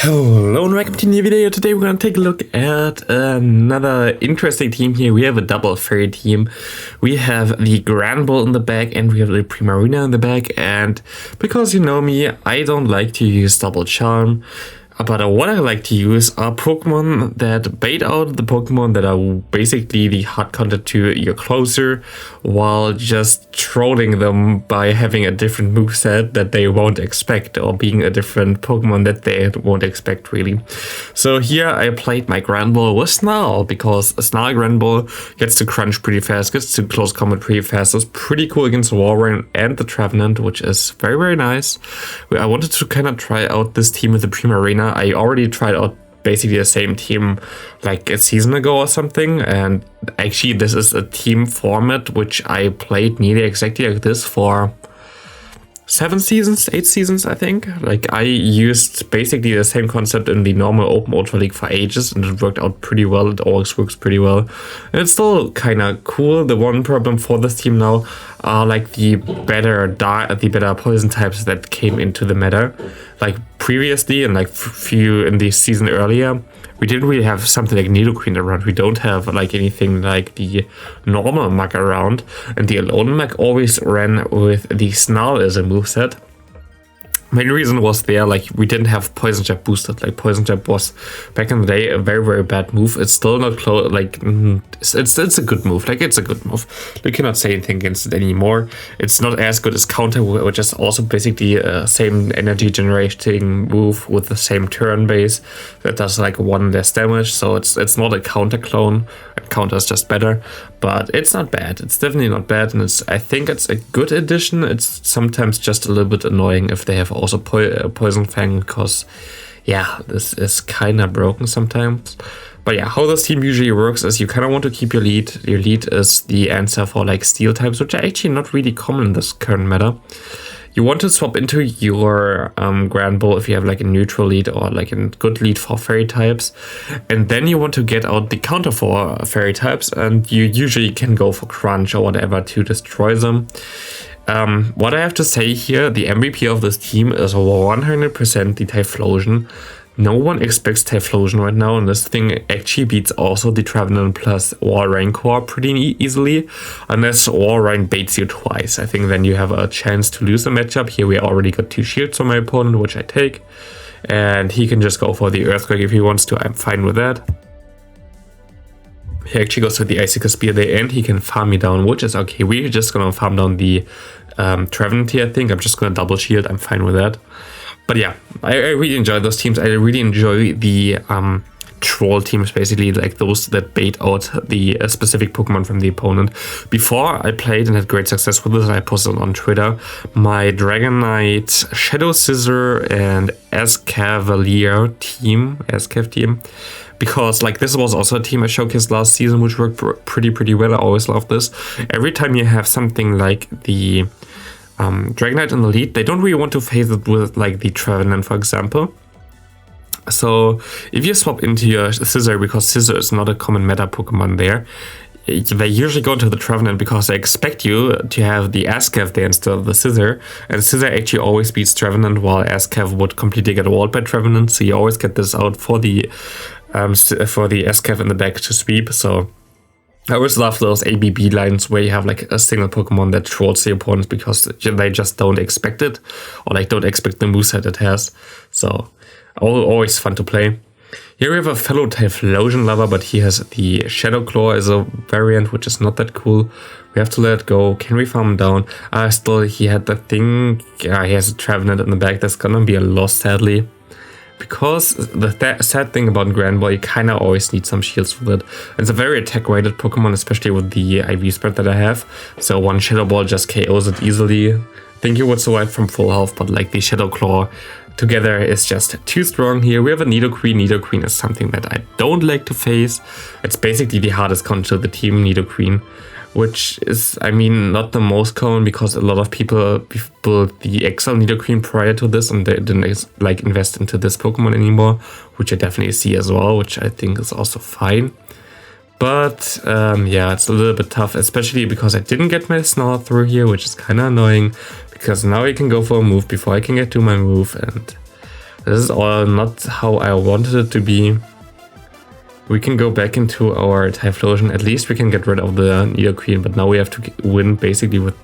Hello and welcome to a new video. Today we're going to take a look at another interesting team here. We have a double fairy team. We have the Granbull in the back and we have the Primarina in the back. And because you know me, I don't like to use double charm. But what I like to use are Pokemon that bait out the Pokemon that are basically the hard counter to your closer, while just trolling them by having a different moveset that they won't expect, or being a different Pokemon that they won't expect really. So here I played my Granbull with Snarl, because Snarl Granbull gets to crunch pretty fast, gets to close combat pretty fast. So it's pretty cool against Walrein and the Trevenant, which is very, very nice. I wanted to kind of try out this team with the Primarina. I already tried out basically the same team like a season ago or something, and actually this is a team format which I played nearly exactly like this for 8 seasons, I think. Like, I used basically the same concept in the normal Open Ultra League for ages, and it worked out pretty well. It always works pretty well, and it's still kind of cool. The one problem for this team now are like the better poison types that came into the meta. Like previously, and like few in the season earlier, we didn't really have something like NiRiain around. We don't have like anything like the normal Mug around, and the Alone Mug always ran with the Snarl as a moveset. Main reason was like we didn't have Poison Jab boosted. Like Poison Jab was back in the day a very, very bad move. It's still not close. Like it's a good move. Like it's a good move. You cannot say anything against it anymore. It's not as good as Counter, which is also basically same energy generating move with the same turn base that does like 1 less damage. So it's not a Counter clone. Counter is just better, but it's not bad. It's definitely not bad, and I think it's a good addition. It's sometimes just a little bit annoying if they have also Poison Fang, because yeah, this is kind of broken sometimes. But yeah, how this team usually works is you kind of want to keep your lead. Your lead is the answer for like steel types, which are actually not really common in this current meta. You want to swap into your Granbull if you have like a neutral lead or like a good lead for fairy types. And then you want to get out the counter for fairy types, and you usually can go for crunch or whatever to destroy them. What I have to say here, the MVP of this team is 100% the Typhlosion. No one expects Typhlosion right now, and this thing actually beats also the Trevenant plus Walrein core pretty easily, unless Walrein baits you twice. I think then you have a chance to lose the matchup. Here we already got 2 shields on my opponent, which I take, and he can just go for the Earthquake if he wants to. I'm fine with that. He actually goes for the Icicle Spear at the end. He can farm me down, which is okay. We're just gonna farm down the Trevenant here, I think. I'm just gonna double shield. I'm fine with that. But yeah, I really enjoy those teams. I really enjoy the troll teams, basically, like those that bait out the specific Pokemon from the opponent. Before I played and had great success with this, I posted on Twitter my Dragonite, Shadow Scissor, and Escavalier team, because like this was also a team I showcased last season, which worked pretty well. I always love this. Every time you have something like the Dragonite in the lead, they don't really want to face it with like the Trevenant, for example. So if you swap into your Scissor, because Scissor is not a common meta Pokemon there, they usually go into the Trevenant because they expect you to have the Ascav there instead of the Scissor, and Scissor actually always beats Trevenant, while Ascav would completely get walled by Trevenant. So you always get this out for the Ascav in the back to sweep. So I always love those ABB lines where you have like a single Pokemon that trolls the opponents because they just don't expect it, or like don't expect the moveset it has. So always fun to play. Here we have a fellow Typhlosion lover, but he has the Shadow Claw as a variant, which is not that cool. We have to let it go. Can we farm him down? Still, he had the thing. He has a Trevenant in the back. That's gonna be a loss, sadly. Because the sad thing about Granbull, you kind of always need some shields with it. It's a very attack-rated Pokemon, especially with the IV spread that I have. So one Shadow Ball just KOs it easily. I think you would survive from full health, but like the Shadow Claw together is just too strong here. We have a Nidoqueen. Nidoqueen is something that I don't like to face. It's basically the hardest counter to the team, Nidoqueen, which is, I mean, not the most common, because a lot of people built the XL Nidoqueen prior to this and they didn't like invest into this Pokemon anymore, which I definitely see as well, which I think is also fine. But yeah, it's a little bit tough, especially because I didn't get my Snarl through here, which is kind of annoying, because now I can go for a move before I can get to my move, and This is all not how I wanted it to be. We can go back into our Typhlosion. At least we can get rid of the NiRiain, but now we have to win basically with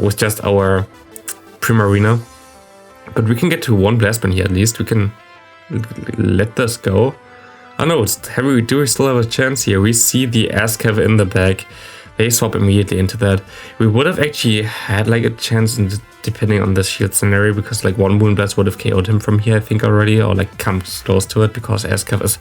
with just our Primarina. But we can get to 1 Blast Burn here at least. We can let this go. Oh no, it's heavy. Do we still have a chance here? We see the Ascav in the back. They swap immediately into that. We would have actually had like a chance depending on the shield scenario, because like 1 Moonblast would have KO'd him from here, I think already, or like come close to it, because Ascav is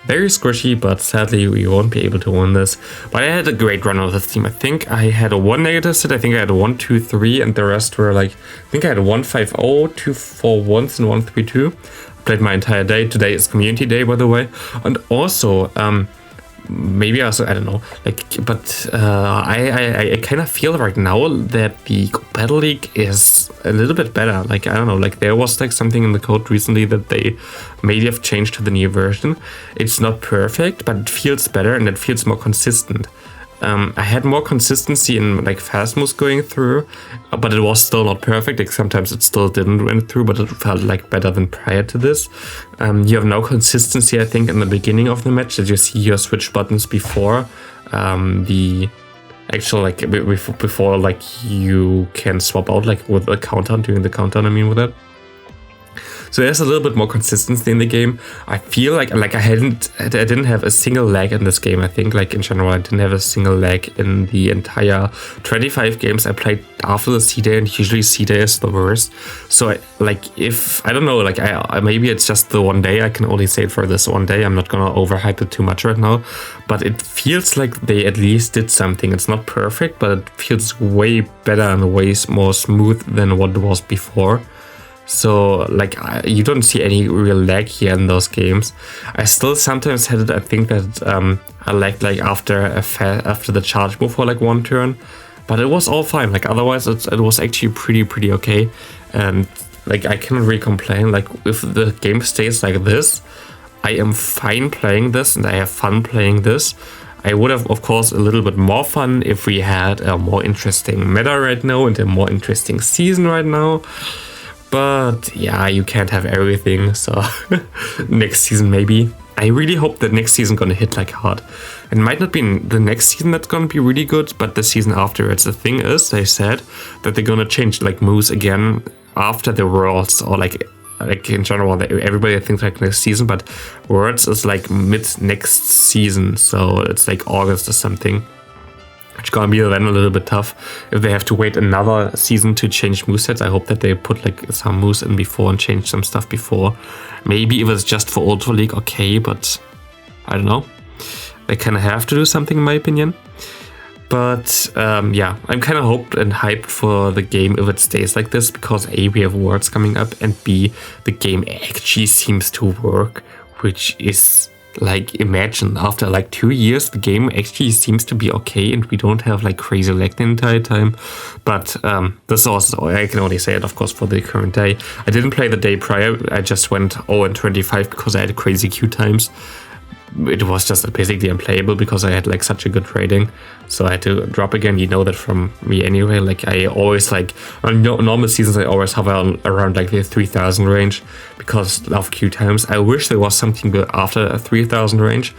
very squishy, but sadly we won't be able to win this. But I had a great run of this team. I think I had a 1 negative set, I think I had a 1, 2, 3, and the rest were like, I think I had a 1, 5, 0, 2, 4, 1s, and 1, 3, 2. Played my entire day. Today is community day, by the way. And also, maybe also, I don't know, like, but I kind of feel right now that the Battle League is a little bit better. Like, I don't know, like there was like something in the code recently that they maybe have changed to the new version. It's not perfect, but it feels better and it feels more consistent. I had more consistency in like fast moves going through, but it was still not perfect. Like sometimes it still didn't win through, but it felt like better than prior to this. You have no consistency, I think, in the beginning of the match, that you see your switch buttons before the actual like before like you can swap out like with a countdown, during the countdown. I mean with that. So there's a little bit more consistency in the game. I feel like I didn't have a single lag in this game. I think like in general I didn't have a single lag in the entire 25 games I played after the C-Day, and usually C-Day is the worst. So if I don't know, like I maybe it's just the one day. I can only say it for this one day. I'm not gonna overhype it too much right now, but it feels like they at least did something. It's not perfect, but it feels way better and way more smooth than what it was before. So like you don't see any real lag here in those games. I still sometimes had it. I think that I lagged like after the charge move for like 1 turn, but it was all fine. Like otherwise it was actually pretty okay, and like I cannot really complain. Like if the game stays like this, I am fine playing this and I have fun playing this. I would have, of course, a little bit more fun if we had a more interesting meta right now and a more interesting season right now. But yeah, you can't have everything, so next season maybe. I really hope that next season gonna hit like hard. It might not be the next season that's gonna be really good, but the season afterwards. The thing is, they said that they're gonna change like moves again after the Worlds, or like in general, everybody thinks like next season, but Worlds is like mid next season, so it's like August or something. It's gonna be then a little bit tough if they have to wait another season to change movesets. I hope that they put like some moves in before and change some stuff before. Maybe if it's just for Ultra League, okay, but I don't know. They kind of have to do something in my opinion. But yeah, I'm kind of hoped and hyped for the game if it stays like this, because A, we have Worlds coming up, and B, the game actually seems to work, which is like, imagine after like 2 years the game actually seems to be okay and we don't have like crazy lag the entire time. But this also, I can only say it of course for the current day. I didn't play the day prior. I just went 0-25 because I had crazy queue times. It was just basically unplayable because I had like such a good rating, so I had to drop again. You know that from me anyway. Like I always like on normal seasons I always hover around like the 3000 range because of queue times. I wish there was something good after a 3000 range.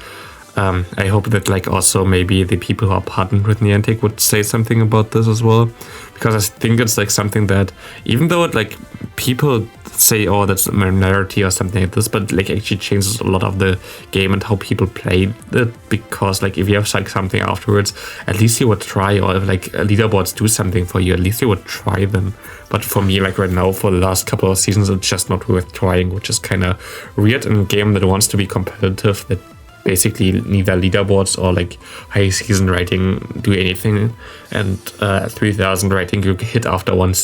I hope that like also maybe the people who are partnered with Niantic would say something about this as well, because I think it's like something that even though it like people say, oh, that's a minority or something like this, but like actually changes a lot of the game and how people play it, because like if you have like something afterwards, at least you would try, or if like leaderboards do something for you, at least you would try them. But for me, like right now, for the last couple of seasons, it's just not worth trying, which is kind of weird in a game that wants to be competitive, that basically neither leaderboards or like high season rating do anything, and 3000 rating you hit after 1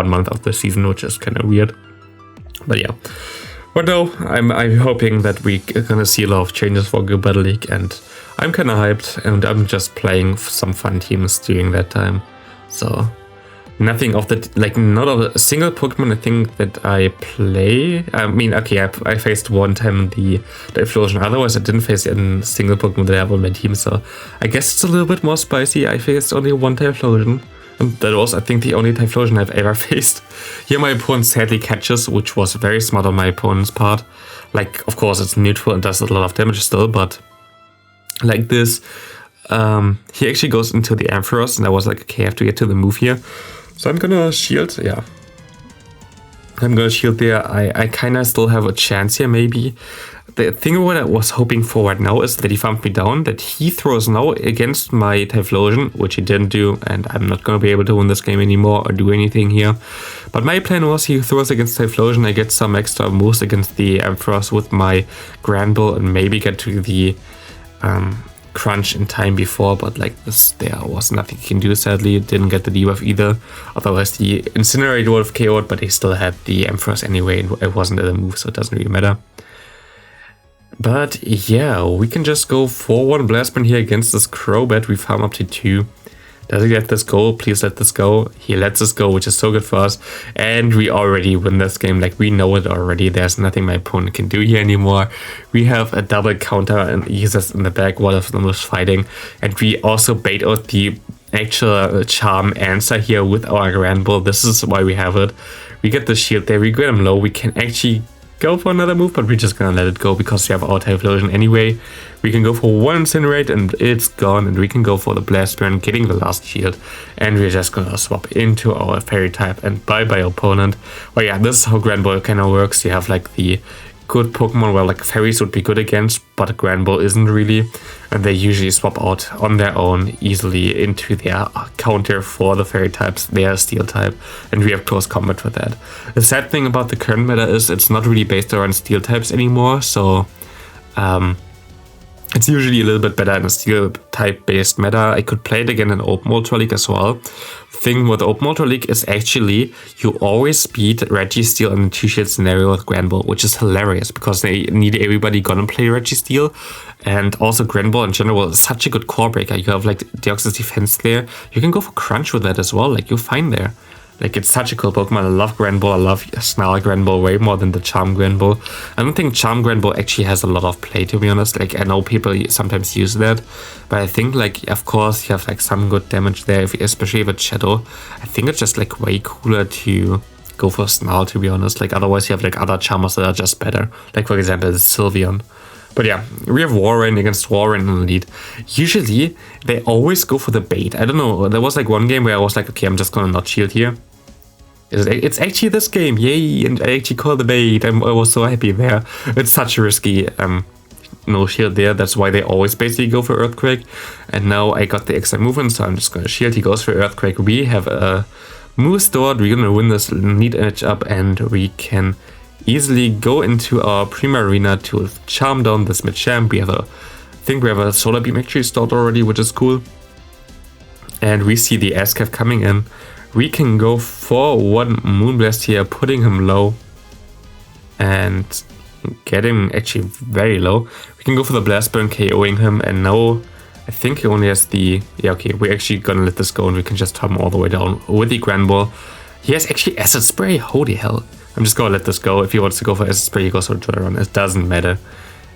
month of the season, which is kind of weird. But yeah, but no, I'm hoping that we're gonna see a lot of changes for Go Battle League, and I'm kind of hyped, and I'm just playing some fun teams during that time. So nothing of the like, not of a single Pokemon I think that I play. I mean, okay, I faced one time the Typhlosion. Otherwise, I didn't face a single Pokemon that I have on my team. So I guess it's a little bit more spicy. I faced only one Typhlosion. And that was, I think, the only Typhlosion I've ever faced. Here my opponent sadly catches, which was very smart on my opponent's part. Like, of course, it's neutral and does a lot of damage still, but like this, he actually goes into the Ampharos, and I was like, okay, I have to get to the move here. So I'm gonna shield, yeah. I'm gonna shield there. I kind of still have a chance here, maybe. The thing what I was hoping for right now is that he farmed me down, that he throws now against my Typhlosion, which he didn't do, and I'm not going to be able to win this game anymore or do anything here. But my plan was he throws against Typhlosion, I get some extra moves against the Ampharos with my Granbull and maybe get to the crunch in time before, but like this, there was nothing he can do, sadly. Didn't get the debuff either, otherwise the Incinerate would have KO'd, but he still had the Ampharos anyway, and it wasn't a move, so it doesn't really matter. But yeah, we can just go for one Blast Burn here against this Crobat. We farm up to 2. Does he let this go? Please let this go. He lets us go, which is so good for us. And we already win this game. Like, we know it already. There's nothing my opponent can do here anymore. We have a double counter and users in the back. One of them was fighting. And we also bait out the actual charm answer here with our Granbull. This is why we have it. We get the shield there. We get him low. We can actually go for another move, but we're just gonna let it go because we have our Typhlosion anyway. We can go for one Incinerate and it's gone, and we can go for the Blast Burn, getting the last shield, and we're just gonna swap into our Fairy type and bye-bye opponent. Well, yeah, this is how Granbull kind of works. You have like the good Pokemon where like Fairies would be good against, but Granbull isn't really, and they usually swap out on their own easily into their counter for the Fairy types, their Steel type, and we have close combat with that. The sad thing about the current meta is it's not really based around Steel types anymore, so it's usually a little bit better in a Steel type based meta. I could play it again in Open Ultra League as well. The thing with Open Ultra League is actually you always beat Registeel in the 2-shield scenario with Granbull, which is hilarious because they need everybody gonna play Registeel. And also Granbull in general is such a good core breaker. You have like Deoxys defense there. You can go for Crunch with that as well, like you're fine there. Like, it's such a cool Pokemon. I love Granbull. I love Snarl Granbull way more than the Charm Granbull. I don't think Charm Granbull actually has a lot of play, to be honest. Like, I know people sometimes use that, but I think, like, of course, you have, like, some good damage there, especially with Shadow. I think it's just, like, way cooler to go for Snarl, to be honest. Like, otherwise you have, like, other Charmers that are just better. Like, for example, Sylveon. But yeah, we have Warren against Warren in the lead. Usually, they always go for the bait. I don't know, there was, like, one game where I was like, okay, I'm just gonna not shield here. It's actually this game, yay, and I actually called the bait. I was so happy there. It's such a risky no shield there, that's why they always basically go for Earthquake. And now I got the extra movement, so I'm just gonna shield. He goes for Earthquake. We have a move stored, we're gonna win this neat edge up, and we can easily go into our Primarina to charm down this Machamp. I think we have a Solar Beam actually stored already, which is cool. And we see the Ascaf coming in. We can go for one Moonblast here, putting him low and get him actually very low. We can go for the Blast Burn, KOing him, and now I think he only has the... Yeah, okay, we're actually gonna let this go and we can just turn him all the way down with the Granbull. He has actually Acid Spray, holy hell. I'm just gonna let this go. If he wants to go for Acid Spray, he goes for Joyrun, it doesn't matter.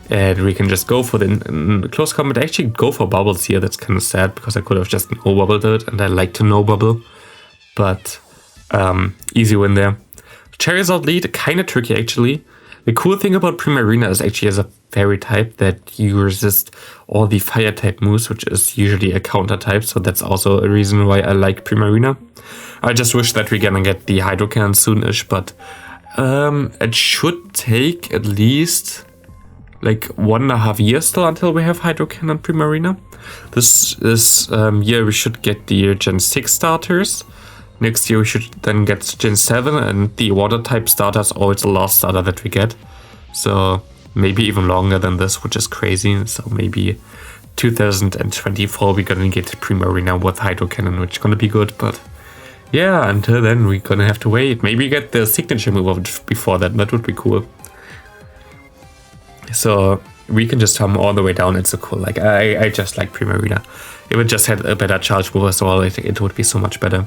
And we can just go for the close combat. I actually go for Bubbles here, that's kind of sad because I could have just no-bubbled it, and I like to no-bubble. But easy win there. Charizard lead, kind of tricky actually. The cool thing about Primarina is actually as a fairy type that you resist all the fire type moves, which is usually a counter type, so that's also a reason why I like Primarina. I just wish that we're gonna get the Hydro Cannon soonish, but it should take at least like 1.5 years still until we have Hydro Cannon Primarina. This year we should get the Gen 6 starters. Next year we should then get Gen 7, and the water type starter is always the last starter that we get. So maybe even longer than this, which is crazy. So maybe 2024 we're gonna get Primarina with Hydro Cannon, which is gonna be good. But yeah, until then we're gonna have to wait. Maybe get the signature move of it before that. That would be cool. So we can just come all the way down. It's so cool. Like I just like Primarina. If it just had a better charge move as well, I think it would be so much better.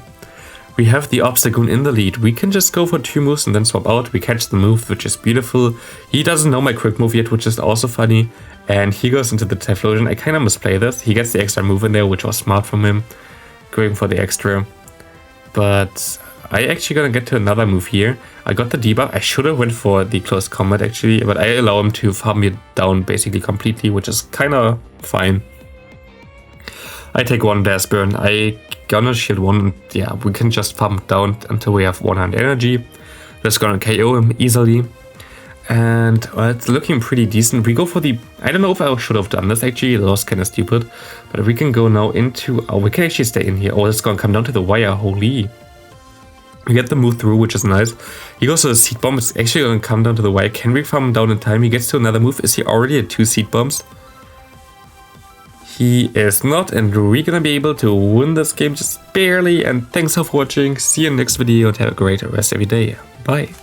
We have the Obstagoon in the lead. We can just go for 2 moves and then swap out. We catch the move, which is beautiful. He doesn't know my quick move yet, which is also funny. And he goes into the Typhlosion. I kind of misplay this. He gets the extra move in there, which was smart from him. Going for the extra. But I actually gonna get to another move here. I got the debuff. I should have went for the close combat actually, but I allow him to farm me down basically completely, which is kind of fine. I take one Dash Burn. I gonna shield one. Yeah, we can just farm down until we have 100 energy. Just gonna KO him easily. And well, it's looking pretty decent. We go for the... I don't know if I should have done this actually. That was kind of stupid. But we can go now into... Oh, we can actually stay in here. Oh, it's gonna come down to the wire. Holy. We get the move through, which is nice. He goes to the seed bomb. It's actually gonna come down to the wire. Can we farm him down in time? He gets to another move. Is he already at 2 seed bombs? He is not, and we're gonna be able to win this game just barely. And thanks for watching. See you in the next video and have a great rest of your day. Bye.